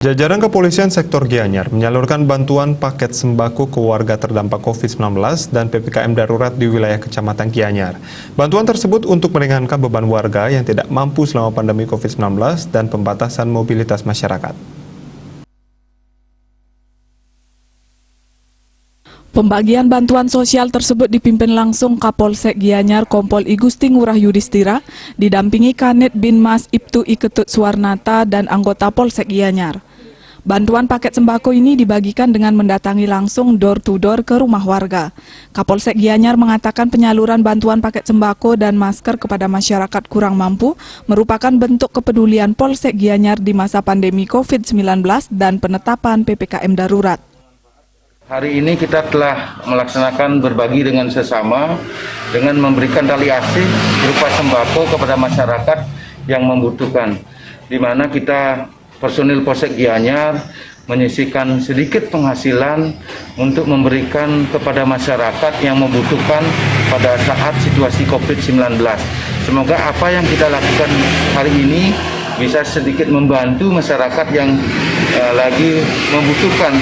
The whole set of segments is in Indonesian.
Jajaran kepolisian sektor Gianyar menyalurkan bantuan paket sembako ke warga terdampak COVID-19 dan PPKM darurat di wilayah Kecamatan Gianyar. Bantuan tersebut untuk meringankan beban warga yang tidak mampu selama pandemi COVID-19 dan pembatasan mobilitas masyarakat. Pembagian bantuan sosial tersebut dipimpin langsung Kapolsek Gianyar Kompol I Gusti Ngurah Yudhistira, didampingi Kanit Binmas Ibtu I Ketut Suwarnata dan anggota Polsek Gianyar. Bantuan paket sembako ini dibagikan dengan mendatangi langsung door to door ke rumah warga. Kapolsek Gianyar mengatakan penyaluran bantuan paket sembako dan masker kepada masyarakat kurang mampu merupakan bentuk kepedulian Polsek Gianyar di masa pandemi COVID-19 dan penetapan PPKM darurat. Hari ini kita telah melaksanakan berbagi dengan sesama dengan memberikan tali asih berupa sembako kepada masyarakat yang membutuhkan, di mana kita personil Polsek Gianyar menyisihkan sedikit penghasilan untuk memberikan kepada masyarakat yang membutuhkan pada saat situasi COVID-19. Semoga apa yang kita lakukan hari ini bisa sedikit membantu masyarakat yang lagi membutuhkan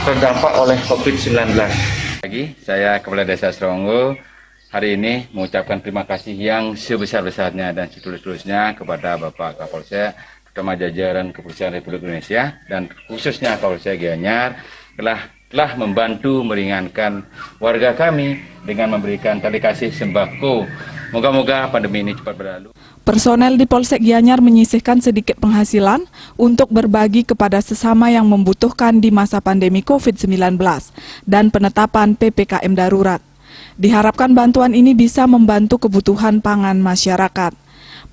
terdampak oleh COVID-19. Lagi, saya Kepala Desa Seronggo hari ini mengucapkan terima kasih yang sebesar-besarnya dan setulus-tulusnya kepada Bapak Kapolsek, terutama jajaran Kepolisian Republik Indonesia dan khususnya Kapolsek Gianyar telah membantu meringankan warga kami dengan memberikan tali kasih sembako. Moga-moga pandemi ini cepat berlalu. Personel di Polsek Gianyar menyisihkan sedikit penghasilan untuk berbagi kepada sesama yang membutuhkan di masa pandemi COVID-19 dan penetapan PPKM darurat. Diharapkan bantuan ini bisa membantu kebutuhan pangan masyarakat.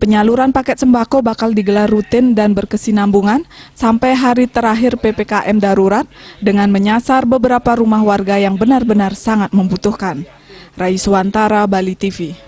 Penyaluran paket sembako bakal digelar rutin dan berkesinambungan sampai hari terakhir PPKM darurat dengan menyasar beberapa rumah warga yang benar-benar sangat membutuhkan. Raiswantara, Bali TV.